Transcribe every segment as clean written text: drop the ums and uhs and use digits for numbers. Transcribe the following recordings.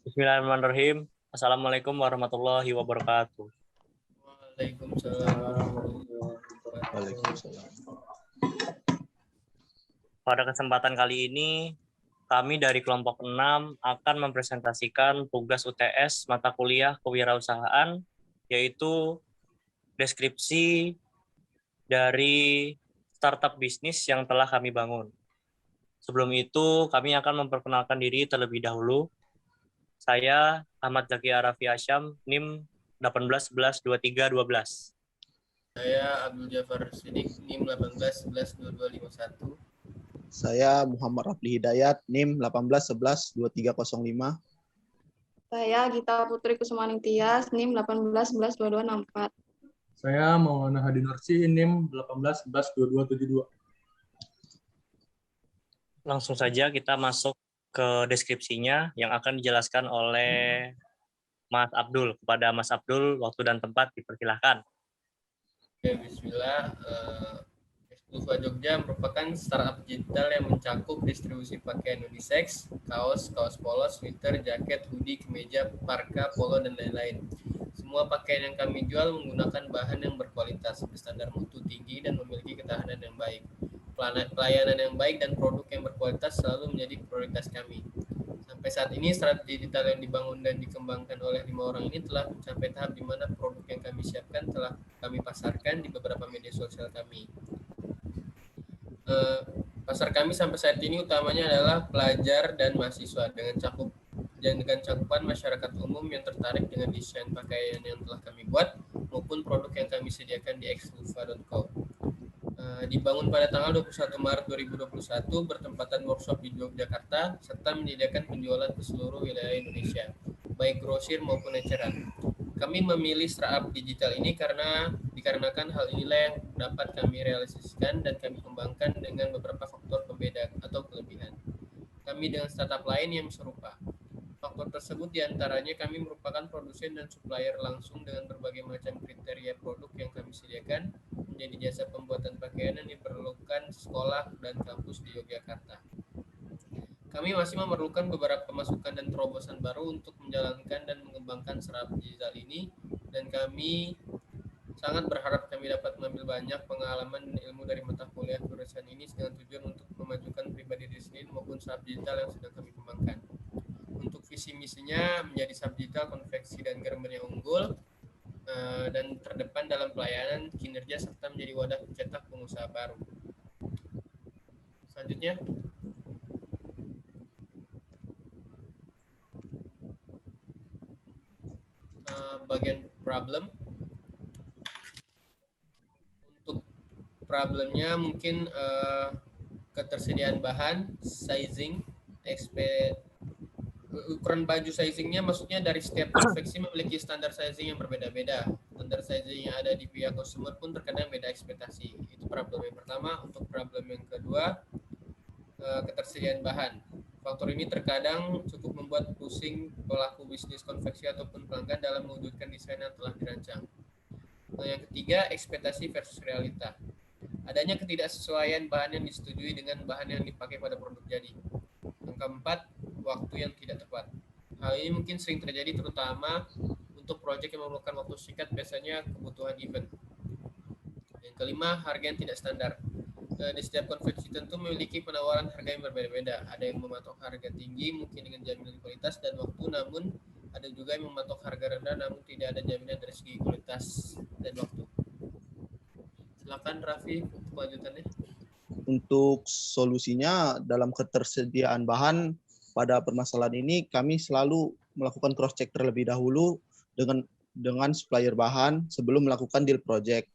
Bismillahirrahmanirrahim. Assalamualaikum warahmatullahi wabarakatuh. Waalaikumsalam. Waalaikumsalam. Pada kesempatan kali ini, kami dari kelompok 6 akan mempresentasikan tugas UTS mata kuliah kewirausahaan, yaitu deskripsi dari startup bisnis yang telah kami bangun. Sebelum itu, kami akan memperkenalkan diri terlebih dahulu. Saya Ahmad Zaki Arafi Asyam, NIM 18112312. Saya Abdul Jafar Sidik, NIM 18112251. Saya Muhammad Rafli Hidayat, NIM 18112305. Saya Gita Putri Kusumaning Tias, NIM 18112264. Saya Maulana Hadi Nursi, NIM 18112272. Langsung saja kita masuk ke deskripsinya yang akan dijelaskan oleh Mas Abdul. Kepada Mas Abdul, waktu dan tempat dipersilahkan. Oke, bismillah. Excluva Jogja merupakan startup digital yang mencakup distribusi pakaian unisex, kaos polos, sweater, jaket, hoodie, kemeja, parka, polo, dan lain-lain. Semua pakaian yang kami jual menggunakan bahan yang berkualitas, berstandar mutu tinggi, dan memiliki ketahanan yang baik. Pelayanan yang baik dan produk yang berkualitas selalu menjadi prioritas kami. Sampai saat ini, startup digital yang dibangun dan dikembangkan oleh 5 orang ini telah mencapai tahap di mana produk yang kami siapkan telah kami pasarkan di beberapa media sosial kami. Pasar kami sampai saat ini utamanya adalah pelajar dan mahasiswa dengan cakupan masyarakat umum yang tertarik dengan desain pakaian yang telah kami buat maupun produk yang kami sediakan di excluva.co. Dibangun pada tanggal 21 Maret 2021 bertempatan workshop di Yogyakarta serta menyediakan penjualan ke seluruh wilayah Indonesia, baik grosir maupun eceran. Kami memilih startup digital ini dikarenakan hal inilah yang dapat kami realisasikan dan kami kembangkan dengan beberapa faktor pembeda atau kelebihan kami dengan startup lain yang serupa. Faktor tersebut diantaranya kami merupakan produsen dan supplier langsung dengan berbagai macam kriteria produk yang kami sediakan menjadi jasa pembuatan pakaian yang diperlukan sekolah dan kampus di Yogyakarta. Kami masih memerlukan beberapa masukan dan terobosan baru untuk menjalankan dan mengembangkan startup digital ini, dan kami sangat berharap kami dapat mengambil banyak pengalaman dan ilmu dari mata kuliah jurusan ini dengan tujuan untuk memajukan pribadi diri sendiri maupun startup digital yang sedang kami kembangkan. Untuk visi misinya menjadi startup digital konveksi dan garment yang unggul dan terdepan dalam pelayanan, kinerja, serta menjadi wadah pencetak pengusaha baru. Selanjutnya, bagian problem. Untuk problemnya mungkin ketersediaan bahan, sizing, ukuran baju sizingnya, maksudnya dari setiap konveksi memiliki standar sizing yang berbeda-beda. Standar sizing yang ada di pihak consumer pun terkadang beda ekspektasi. Itu problem yang pertama. Untuk problem yang kedua, ketersediaan bahan. Faktor ini terkadang cukup membuat pusing pelaku bisnis konveksi ataupun pelanggan dalam mewujudkan desain yang telah dirancang. Yang ketiga, ekspektasi versus realita. Adanya ketidaksesuaian bahan yang disetujui dengan bahan yang dipakai pada produk jadi. Yang keempat, waktu yang tidak tepat. Hal ini mungkin sering terjadi terutama untuk proyek yang memerlukan waktu singkat, biasanya kebutuhan event. Yang kelima, harga yang tidak standar. Di setiap konveksi tentu memiliki penawaran harga yang berbeda-beda. Ada yang mematok harga tinggi mungkin dengan jaminan kualitas dan waktu, namun ada juga yang mematok harga rendah namun tidak ada jaminan dari segi kualitas dan waktu. Silakan Raffi untuk kelanjutannya. Untuk solusinya dalam ketersediaan bahan pada permasalahan ini, kami selalu melakukan cross check terlebih dahulu dengan supplier bahan sebelum melakukan deal project.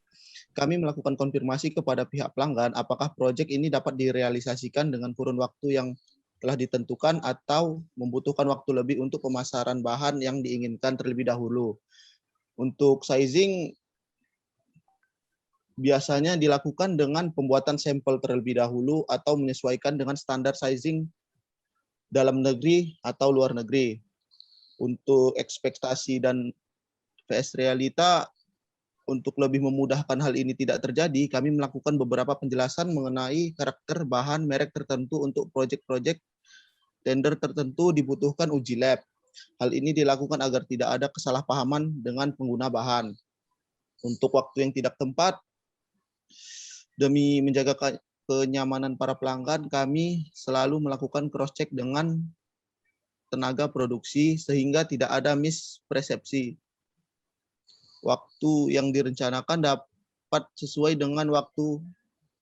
Kami melakukan konfirmasi kepada pihak pelanggan apakah proyek ini dapat direalisasikan dengan kurun waktu yang telah ditentukan atau membutuhkan waktu lebih untuk pemasaran bahan yang diinginkan terlebih dahulu. Untuk sizing biasanya dilakukan dengan pembuatan sampel terlebih dahulu atau menyesuaikan dengan standar sizing dalam negeri atau luar negeri. Untuk ekspektasi dan vs realita, untuk lebih memudahkan hal ini tidak terjadi, kami melakukan beberapa penjelasan mengenai karakter bahan merek tertentu. Untuk proyek-proyek tender tertentu dibutuhkan uji lab. Hal ini dilakukan agar tidak ada kesalahpahaman dengan pengguna bahan. Untuk waktu yang tidak tepat, demi menjaga kenyamanan para pelanggan, kami selalu melakukan cross-check dengan tenaga produksi sehingga tidak ada mispersepsi. Waktu yang direncanakan dapat sesuai dengan waktu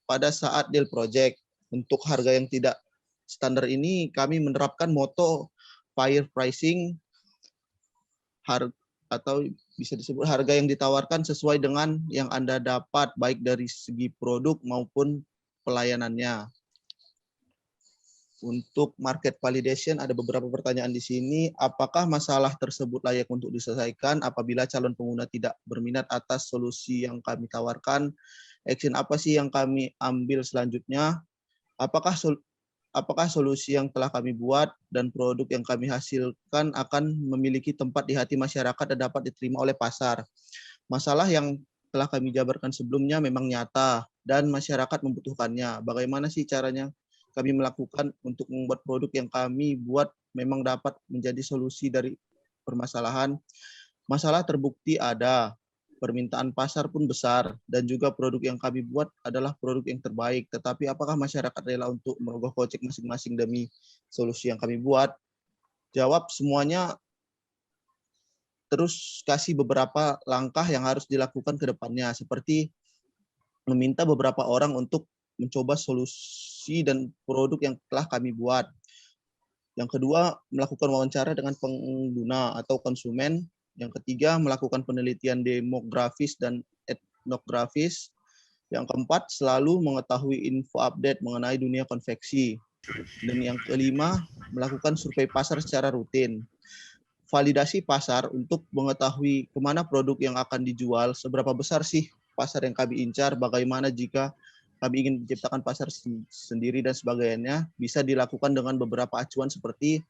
pada saat deal project. Untuk harga yang tidak standar ini, kami menerapkan moto fair pricing, atau bisa disebut harga yang ditawarkan sesuai dengan yang Anda dapat, baik dari segi produk maupun pelayanannya. Untuk market validation ada beberapa pertanyaan di sini. Apakah masalah tersebut layak untuk diselesaikan apabila calon pengguna tidak berminat atas solusi yang kami tawarkan? Action apa sih yang kami ambil selanjutnya? Apakah solusi yang telah kami buat dan produk yang kami hasilkan akan memiliki tempat di hati masyarakat dan dapat diterima oleh pasar? Masalah yang telah kami jabarkan sebelumnya memang nyata dan masyarakat membutuhkannya. Bagaimana sih caranya kami melakukan untuk membuat produk yang kami buat memang dapat menjadi solusi dari permasalahan? Masalah terbukti ada, permintaan pasar pun besar, dan juga produk yang kami buat adalah produk yang terbaik. Tetapi apakah masyarakat rela untuk merogoh kocek masing-masing demi solusi yang kami buat? Jawab semuanya, terus kasih beberapa langkah yang harus dilakukan ke depannya, seperti meminta beberapa orang untuk mencoba solusi dan produk yang telah kami buat. Yang kedua, melakukan wawancara dengan pengguna atau konsumen. Yang ketiga, melakukan penelitian demografis dan etnografis. Yang keempat, selalu mengetahui info update mengenai dunia konveksi. Dan yang kelima, melakukan survei pasar secara rutin. Validasi pasar untuk mengetahui kemana produk yang akan dijual, seberapa besar sih pasar yang kami incar, bagaimana jika kami ingin menciptakan pasar sendiri dan sebagainya, bisa dilakukan dengan beberapa acuan seperti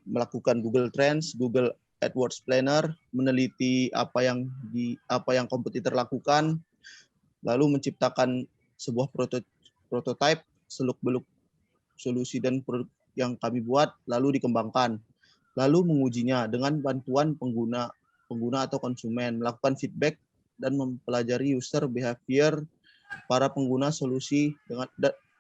melakukan Google Trends, Google AdWords Planner, meneliti apa yang kompetitor lakukan, lalu menciptakan sebuah prototipe seluk-beluk solusi dan produk yang kami buat, lalu dikembangkan, lalu mengujinya dengan bantuan pengguna atau konsumen, melakukan feedback dan mempelajari user behavior para pengguna solusi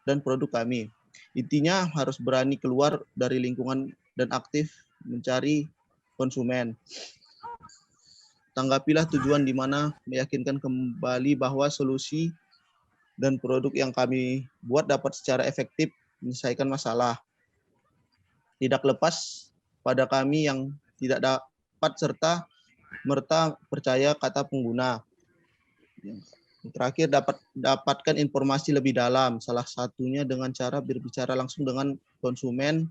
dan produk kami. Intinya harus berani keluar dari lingkungan dan aktif mencari konsumen. Tanggapilah tujuan di mana meyakinkan kembali bahwa solusi dan produk yang kami buat dapat secara efektif menyelesaikan masalah. Tidak lepas pada kami yang tidak dapat serta merta percaya kata pengguna. Terakhir, dapatkan informasi lebih dalam, salah satunya dengan cara berbicara langsung dengan konsumen,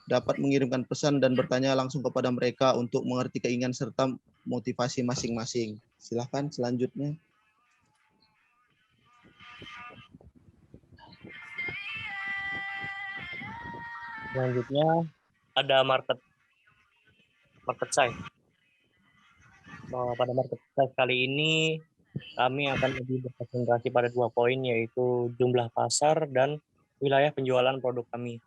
dapat mengirimkan pesan dan bertanya langsung kepada mereka untuk mengerti keinginan serta motivasi masing-masing. Silakan selanjutnya. Selanjutnya ada market size. Pada market size kali ini kami akan lebih berkonsentrasi pada 2 poin, yaitu jumlah pasar dan wilayah penjualan produk kami.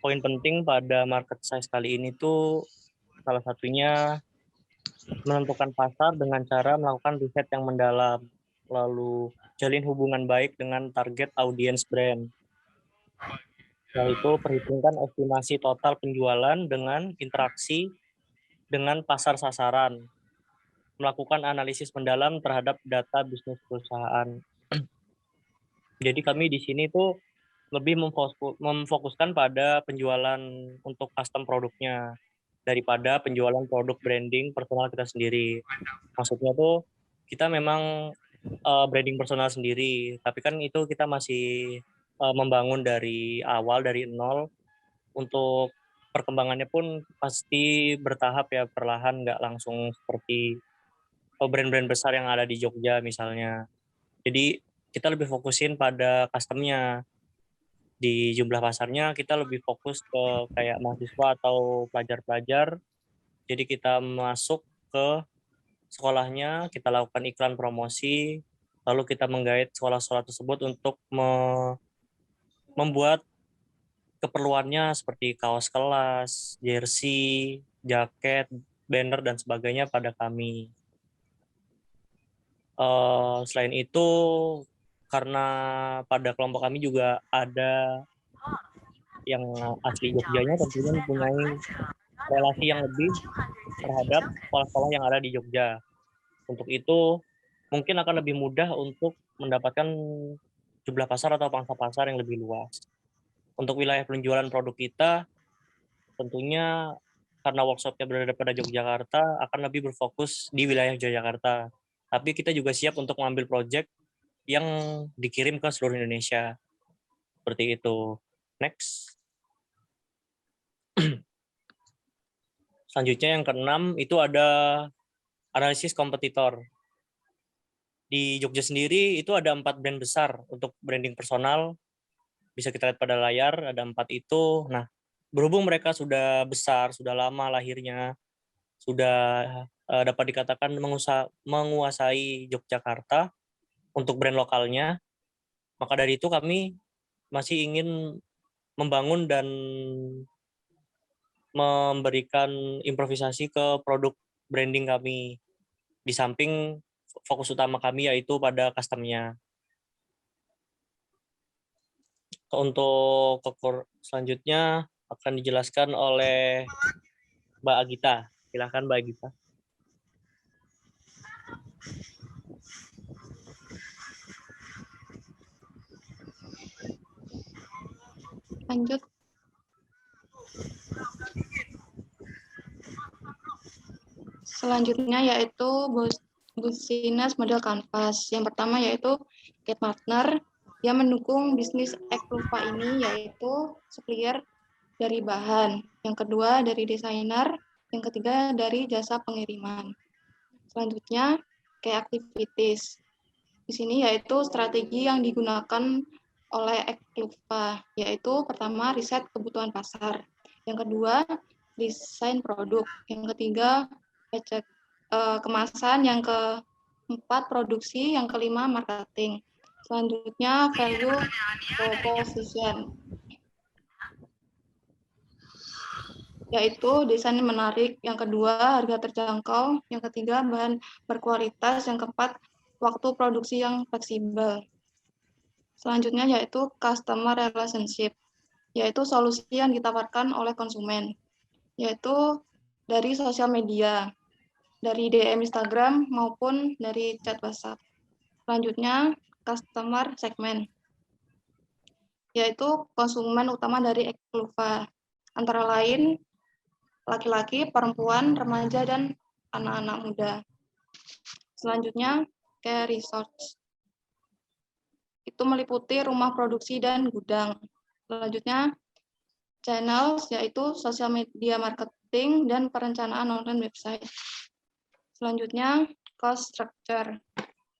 Poin penting pada market size kali ini tuh salah satunya menentukan pasar dengan cara melakukan riset yang mendalam, lalu jalin hubungan baik dengan target audience brand. Yaitu perhitungkan estimasi total penjualan dengan interaksi dengan pasar sasaran, melakukan analisis mendalam terhadap data bisnis perusahaan. Jadi kami di sini tuh lebih memfokuskan pada penjualan untuk custom produknya daripada penjualan produk branding personal kita sendiri. Maksudnya tuh kita memang branding personal sendiri, tapi kan itu kita masih membangun dari awal, dari nol. Untuk perkembangannya pun pasti bertahap ya, perlahan, nggak langsung seperti brand-brand besar yang ada di Jogja misalnya. Jadi kita lebih fokusin pada customnya. Di jumlah pasarnya kita lebih fokus ke kayak mahasiswa atau pelajar-pelajar. Jadi kita masuk ke sekolahnya, kita lakukan iklan promosi, lalu kita menggait sekolah-sekolah tersebut untuk membuat keperluannya seperti kaos kelas, jersey, jaket, banner, dan sebagainya pada kami. Selain itu, karena pada kelompok kami juga ada yang asli Jogjanya, tentunya mempunyai relasi yang lebih terhadap sekolah-sekolah yang ada di Jogja. Untuk itu, mungkin akan lebih mudah untuk mendapatkan jumlah pasar atau pangsa pasar yang lebih luas. Untuk wilayah penjualan produk kita, tentunya karena workshopnya berada pada Yogyakarta, akan lebih berfokus di wilayah Yogyakarta. Tapi kita juga siap untuk mengambil proyek yang dikirim ke seluruh Indonesia. Seperti itu. Next. Selanjutnya yang keenam, itu ada analisis kompetitor. Di Jogja sendiri itu ada 4 brand besar untuk branding personal. Bisa kita lihat pada layar, ada 4 itu. Nah, berhubung mereka sudah besar, sudah lama lahirnya, sudah dapat dikatakan menguasai Yogyakarta untuk brand lokalnya, maka dari itu kami masih ingin membangun dan memberikan improvisasi ke produk branding kami. Di samping fokus utama kami yaitu pada custom-nya. Untuk selanjutnya akan dijelaskan oleh Mbak Agita. Silakan Mbak Agita. Lanjut. Selanjutnya yaitu business model canvas. Yang pertama yaitu Kate Partner yang mendukung bisnis Ekluva ini yaitu supplier dari bahan. Yang kedua dari desainer. Yang ketiga dari jasa pengiriman. Selanjutnya kayak activities. Di sini yaitu strategi yang digunakan oleh Ekluva, yaitu pertama riset kebutuhan pasar. Yang kedua desain produk. Yang ketiga kemasan. Yang keempat produksi. Yang kelima marketing. Selanjutnya value proposition, yaitu desain menarik. Yang kedua harga terjangkau. Yang ketiga bahan berkualitas. Yang keempat waktu produksi yang fleksibel. Selanjutnya yaitu customer relationship, yaitu solusi yang ditawarkan oleh konsumen, yaitu dari sosial media, dari DM Instagram maupun dari chat WhatsApp. Selanjutnya customer segment, yaitu konsumen utama dari Ekluva, antara lain laki-laki, perempuan, remaja, dan anak-anak muda. Selanjutnya care resource, itu meliputi rumah produksi dan gudang. Selanjutnya channels, yaitu sosial media marketing dan perencanaan online website. Selanjutnya cost structure,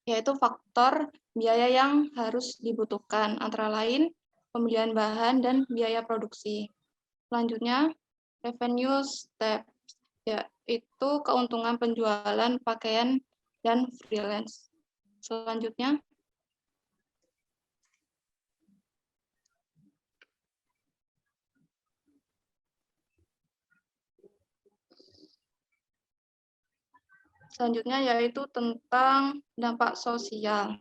yaitu faktor biaya yang harus dibutuhkan, antara lain pembelian bahan dan biaya produksi. Selanjutnya revenue step, yaitu keuntungan penjualan pakaian dan freelance. Selanjutnya yaitu tentang dampak sosial.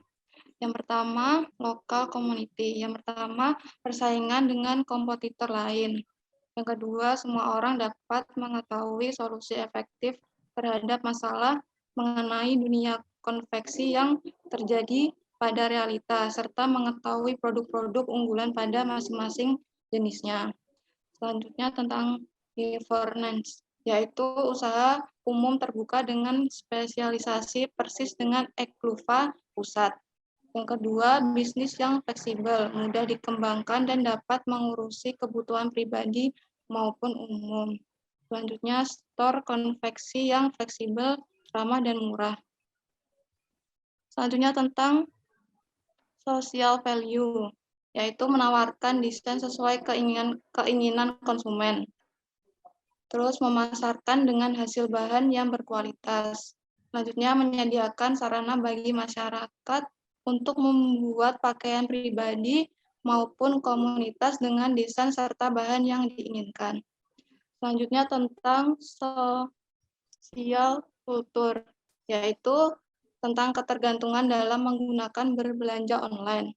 Yang pertama, local community. Yang pertama, persaingan dengan kompetitor lain. Yang kedua, semua orang dapat mengetahui solusi efektif terhadap masalah mengenai dunia konveksi yang terjadi pada realitas, serta mengetahui produk-produk unggulan pada masing-masing jenisnya. Selanjutnya tentang governance, yaitu usaha umum terbuka dengan spesialisasi persis dengan Ekluva pusat. Yang kedua, bisnis yang fleksibel, mudah dikembangkan dan dapat mengurusi kebutuhan pribadi maupun umum. Selanjutnya, store konveksi yang fleksibel, ramah, dan murah. Selanjutnya tentang social value, yaitu menawarkan desain sesuai keinginan konsumen. Terus memasarkan dengan hasil bahan yang berkualitas. Selanjutnya menyediakan sarana bagi masyarakat untuk membuat pakaian pribadi maupun komunitas dengan desain serta bahan yang diinginkan. Selanjutnya tentang sosial kultur, yaitu tentang ketergantungan dalam menggunakan berbelanja online.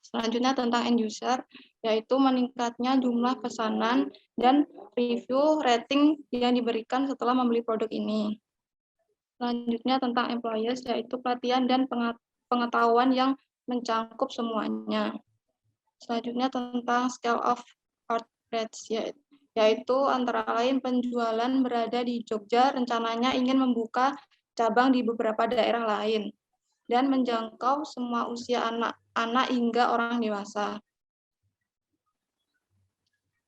Selanjutnya tentang end user, yaitu meningkatnya jumlah pesanan dan review rating yang diberikan setelah membeli produk ini. Selanjutnya tentang employers, yaitu pelatihan dan pengetahuan yang mencangkup semuanya. Selanjutnya tentang scale of outlets, yaitu antara lain penjualan berada di Jogja, rencananya ingin membuka cabang di beberapa daerah lain dan menjangkau semua usia anak hingga orang dewasa.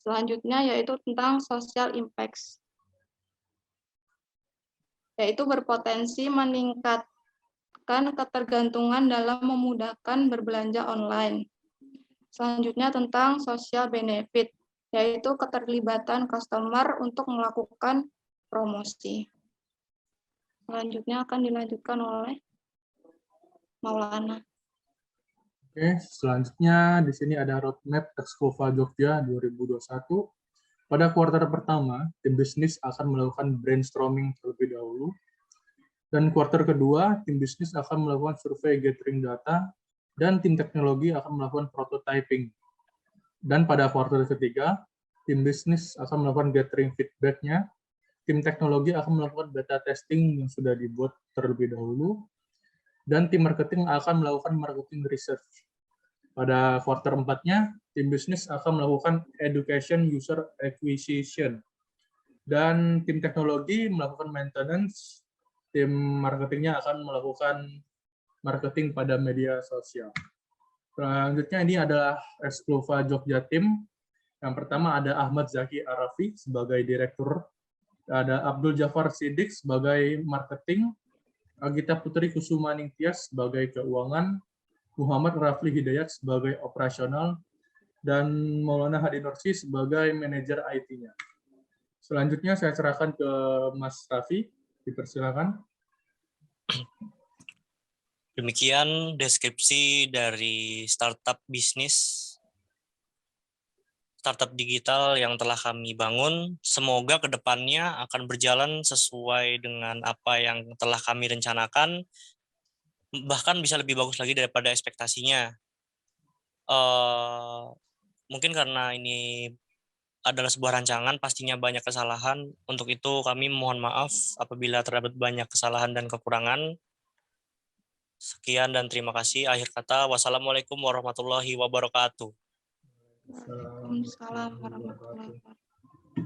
Selanjutnya yaitu tentang social impacts, yaitu berpotensi meningkatkan ketergantungan dalam memudahkan berbelanja online. Selanjutnya tentang social benefit, yaitu keterlibatan customer untuk melakukan promosi. Selanjutnya akan dilanjutkan oleh Maulana. Oke, selanjutnya di sini ada roadmap Excluva Jogja 2021. Pada kuartal pertama, tim bisnis akan melakukan brainstorming terlebih dahulu. Dan kuartal kedua, tim bisnis akan melakukan survei gathering data, dan tim teknologi akan melakukan prototyping. Dan pada kuartal ketiga, tim bisnis akan melakukan gathering feedback-nya, tim teknologi akan melakukan beta testing yang sudah dibuat terlebih dahulu, dan tim marketing akan melakukan marketing research. Pada kuartal 4-nya, tim bisnis akan melakukan education user acquisition. Dan tim teknologi melakukan maintenance, tim marketingnya akan melakukan marketing pada media sosial. Selanjutnya ini adalah Excluva Jogja Team. Yang pertama ada Ahmad Zaki Arafi sebagai direktur, ada Abdul Jafar Siddiq sebagai marketing, Agita Putri Kusuma Ningtyas sebagai keuangan, Muhammad Rafli Hidayat sebagai operasional, dan Maulana Hadi Nursi sebagai manajer IT-nya. Selanjutnya saya serahkan ke Mas Raffi, dipersilakan. Demikian deskripsi dari startup bisnis, startup digital yang telah kami bangun. Semoga ke depannya akan berjalan sesuai dengan apa yang telah kami rencanakan, bahkan bisa lebih bagus lagi daripada ekspektasinya. Mungkin karena ini adalah sebuah rancangan, pastinya banyak kesalahan. Untuk itu kami mohon maaf apabila terdapat banyak kesalahan dan kekurangan. Sekian dan terima kasih. Akhir kata, wassalamualaikum warahmatullahi wabarakatuh. Waalaikumsalam warahmatullahi wabarakatuh.